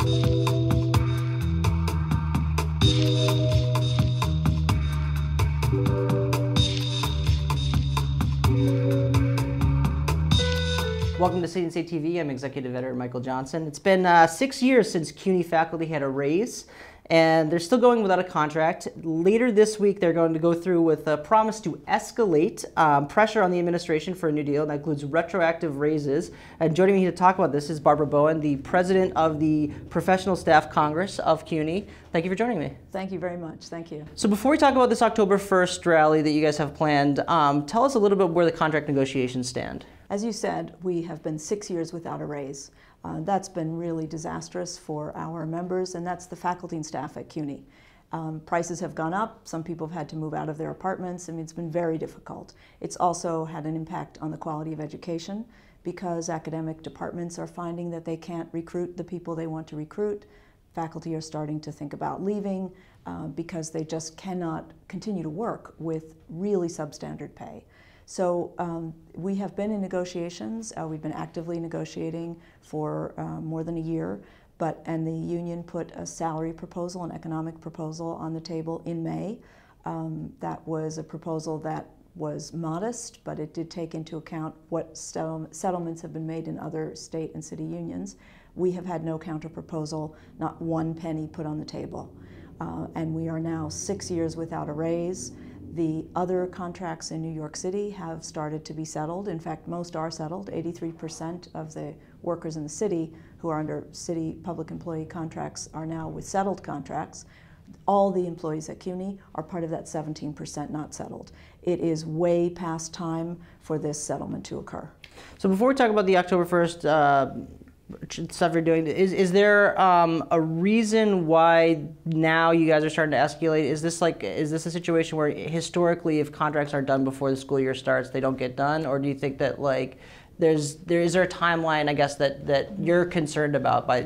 Welcome to City and State TV. I'm Executive Editor Michael Johnson. It's been 6 years since CUNY faculty had a raise, and they're still going without a contract. Later this week, they're going to go through with a promise to escalate pressure on the administration for a new deal. That includes retroactive raises. And joining me here to talk about this is Barbara Bowen, the president of the Professional Staff Congress of CUNY. Thank you for joining me. Thank you very much. Thank you. So before we talk about this October 1st rally that you guys have planned, tell us a little bit where the contract negotiations stand. As you said, we have been 6 years without a raise. That's been really disastrous for our members, and that's the faculty and staff at CUNY. Prices have gone up. Some people have had to move out of their apartments. I mean, it's been very difficult. It's also had an impact on the quality of education because academic departments are finding that they can't recruit the people they want to recruit. Faculty are starting to think about leaving because they just cannot continue to work with really substandard pay. So we have been in negotiations. We've been actively negotiating for more than a year, and the union put a salary proposal, an economic proposal on the table in May. That was a proposal that was modest, but it did take into account what settlements have been made in other state and city unions. We have had no counter proposal, not one penny put on the table. And we are now 6 years without a raise. The other contracts in New York City have started to be settled. In fact, most are settled. 83% of the workers in the city who are under city public employee contracts are now with settled contracts. All the employees at CUNY are part of that 17% not settled. It is way past time for this settlement to occur. So before we talk about the October 1st stuff you're doing, is there a reason why now you guys are starting to escalate? Is this a situation where historically if contracts are done before the school year starts they don't get done, or do you think that is there a timeline, I guess, that you're concerned about by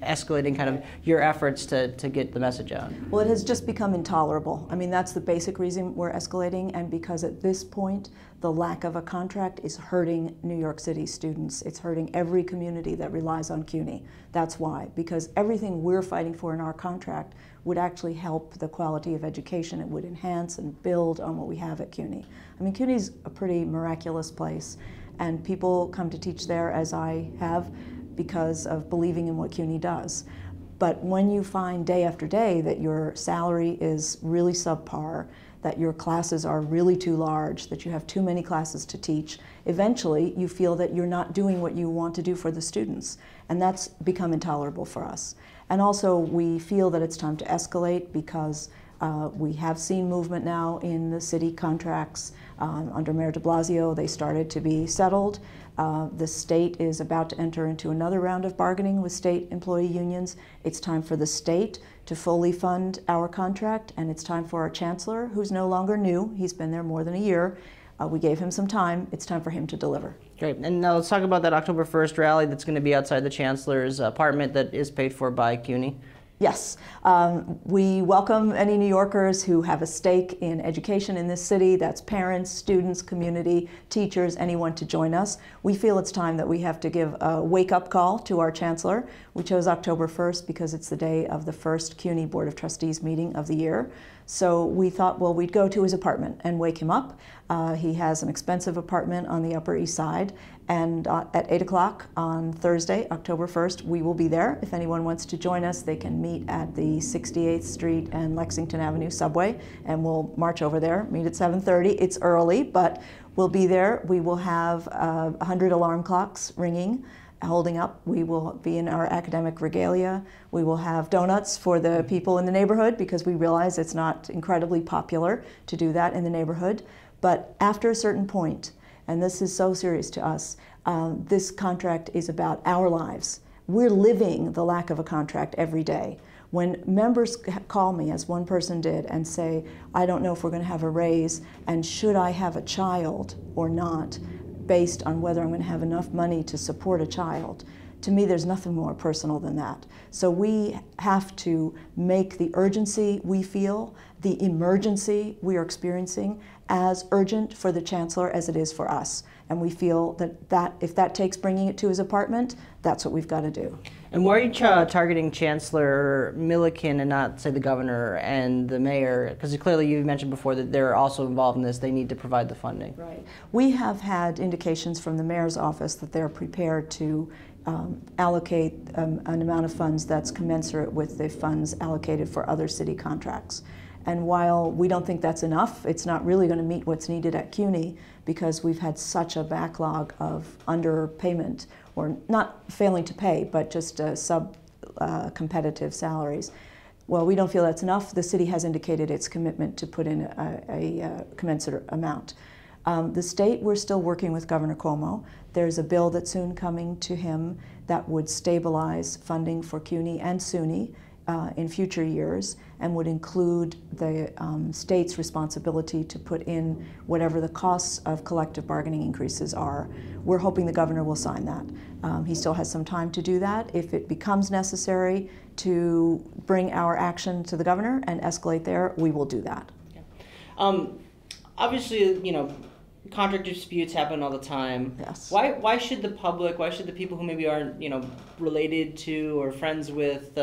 escalating kind of your efforts to get the message out? Well, it has just become intolerable. I mean, that's the basic reason we're escalating, and because at this point the lack of a contract is hurting New York City students. It's hurting every community that relies on CUNY. That's why, because everything we're fighting for in our contract would actually help the quality of education. It would enhance and build on what we have at CUNY. I mean, CUNY's a pretty miraculous place, and people come to teach there, as I have, because of believing in what CUNY does. But when you find day after day that your salary is really subpar, that your classes are really too large, that you have too many classes to teach, eventually you feel that you're not doing what you want to do for the students. And that's become intolerable for us. And also we feel that it's time to escalate because we have seen movement now in the city contracts. Under Mayor de Blasio, they started to be settled. The state is about to enter into another round of bargaining with state employee unions. It's time for the state to fully fund our contract, and it's time for our chancellor, who's no longer new. He's been there more than a year. We gave him some time. It's time for him to deliver. Great. And now let's talk about that October 1st rally that's going to be outside the chancellor's apartment that is paid for by CUNY. Yes, we welcome any New Yorkers who have a stake in education in this city. That's parents, students, community, teachers, anyone to join us. We feel it's time that we have to give a wake-up call to our chancellor. We chose October 1st because it's the day of the first CUNY Board of Trustees meeting of the year. So we thought, well, we'd go to his apartment and wake him up. He has an expensive apartment on the Upper East Side, and at 8 o'clock on Thursday, October 1st, we will be there. If anyone wants to join us, they can meet at the 68th Street and Lexington Avenue subway, and we'll march over there, meet at 7:30. It's early, but we'll be there. We will have 100 alarm clocks ringing, holding up. We will be in our academic regalia. We will have donuts for the people in the neighborhood because we realize it's not incredibly popular to do that in the neighborhood. But after a certain point, and this is so serious to us, this contract is about our lives. We're living the lack of a contract every day. When members call me, as one person did, and say, I don't know if we're going to have a raise, and should I have a child or not, based on whether I'm going to have enough money to support a child, to me there's nothing more personal than that. So we have to make the urgency we feel, the emergency we are experiencing, as urgent for the chancellor as it is for us. And we feel that if that takes bringing it to his apartment, that's what we've got to do. And why are you targeting Chancellor Milliken and not, say, the governor and the mayor? Because clearly you mentioned before that they're also involved in this. They need to provide the funding. Right. We have had indications from the mayor's office that they're prepared to allocate an amount of funds that's commensurate with the funds allocated for other city contracts. And while we don't think that's enough, it's not really going to meet what's needed at CUNY because we've had such a backlog of underpayment, or not failing to pay, but just sub-competitive salaries. Well, we don't feel that's enough. The city has indicated its commitment to put in a commensurate amount. The state, we're still working with Governor Cuomo. There's a bill that's soon coming to him that would stabilize funding for CUNY and SUNY in future years, and would include the state's responsibility to put in whatever the costs of collective bargaining increases are. We're hoping the governor will sign that. He still has some time to do that. If it becomes necessary to bring our action to the governor and escalate there, we will do that. Yeah. Obviously, you know, contract disputes happen all the time. Yes. Why should the public, why should the people who maybe aren't, you know, related to or friends with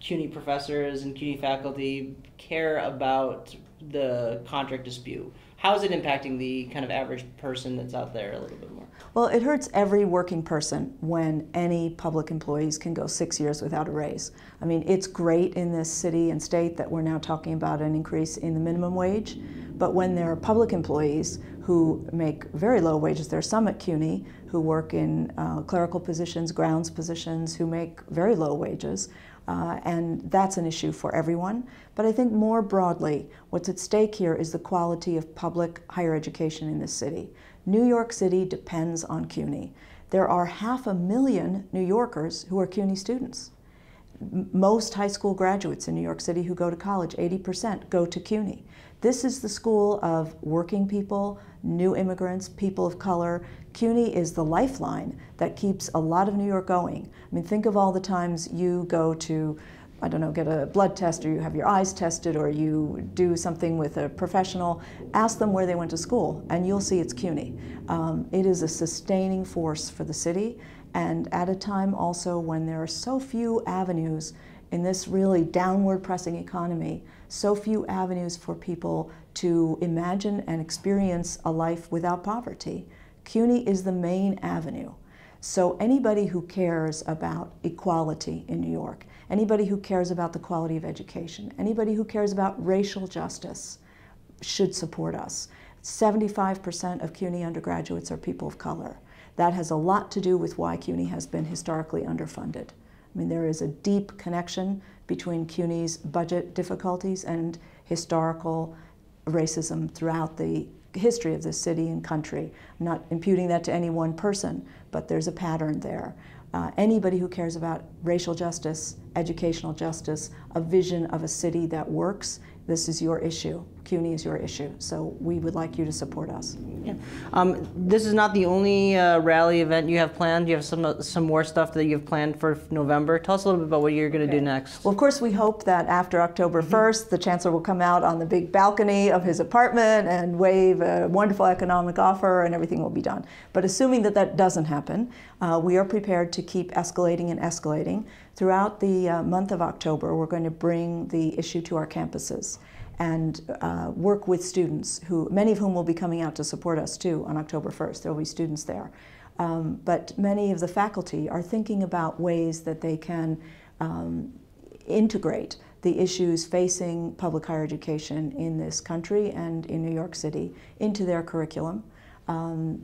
CUNY professors and CUNY faculty care about the contract dispute? How is it impacting the kind of average person that's out there a little bit more? Well, it hurts every working person when any public employees can go 6 years without a raise. I mean, it's great in this city and state that we're now talking about an increase in the minimum wage, but when there are public employees who make very low wages, there are some at CUNY who work in clerical positions, grounds positions, who make very low wages, and that's an issue for everyone. But I think more broadly, what's at stake here is the quality of public higher education in this city. New York City depends on CUNY. There are 500,000 New Yorkers who are CUNY students. Most high school graduates in New York City who go to college, 80%, go to CUNY. This is the school of working people, new immigrants, people of color. CUNY is the lifeline that keeps a lot of New York going. I mean, think of all the times you go to, I don't know, get a blood test, or you have your eyes tested, or you do something with a professional. Ask them where they went to school, and you'll see it's CUNY. It is a sustaining force for the city, and at a time also when there are so few avenues in this really downward pressing economy, so few avenues for people to imagine and experience a life without poverty. CUNY is the main avenue. So anybody who cares about equality in New York, anybody who cares about the quality of education, anybody who cares about racial justice should support us. 75% of CUNY undergraduates are people of color. That has a lot to do with why CUNY has been historically underfunded. I mean, there is a deep connection between CUNY's budget difficulties and historical racism throughout the history of this city and country. I'm not imputing that to any one person, but there's a pattern there. Anybody who cares about racial justice, educational justice, a vision of a city that works, this is your issue. CUNY is your issue. So we would like you to support us. Yeah. This is not the only rally event you have planned. You have some more stuff that you've planned for November. Tell us a little bit about what you're going to do next. Well, of course, we hope that after October 1st, the Chancellor will come out on the big balcony of his apartment and wave a wonderful economic offer, and everything will be done. But assuming that that doesn't happen, we are prepared to keep escalating and escalating. Throughout the month of October, we're going to bring the issue to our campuses and work with students, many of whom will be coming out to support us too on October 1st. There will be students there. But many of the faculty are thinking about ways that they can integrate the issues facing public higher education in this country and in New York City into their curriculum.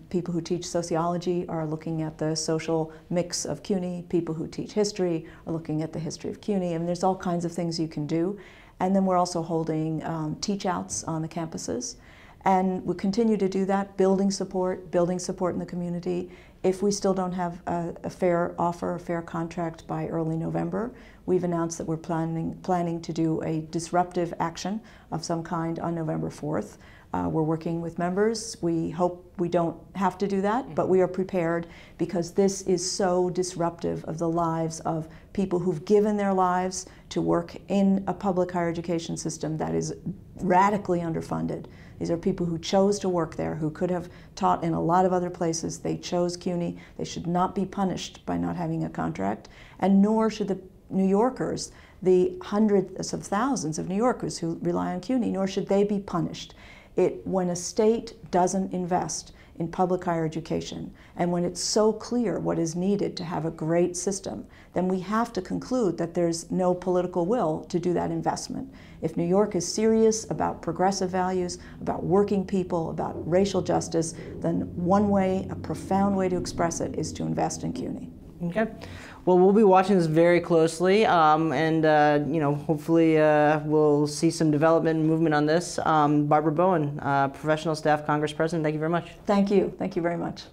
People who teach sociology are looking at the social mix of CUNY. People who teach history are looking at the history of CUNY. I mean, there's all kinds of things you can do. And then we're also holding teach-outs on the campuses. And we'll continue to do that, building support in the community. If we still don't have a fair offer, a fair contract by early November, we've announced that we're planning to do a disruptive action of some kind on November 4th. We're working with members. We hope we don't have to do that, but we are prepared because this is so disruptive of the lives of people who've given their lives to work in a public higher education system that is radically underfunded. These are people who chose to work there, who could have taught in a lot of other places. They chose CUNY. They should not be punished by not having a contract, and nor should the New Yorkers, the hundreds of thousands of New Yorkers who rely on CUNY, nor should they be punished. When a state doesn't invest in public higher education, and when it's so clear what is needed to have a great system, then we have to conclude that there's no political will to do that investment. If New York is serious about progressive values, about working people, about racial justice, then one way, a profound way to express it is to invest in CUNY. Okay. Well, we'll be watching this very closely, and you know, hopefully we'll see some development and movement on this. Barbara Bowen, Professional Staff Congress President, thank you very much. Thank you. Thank you very much.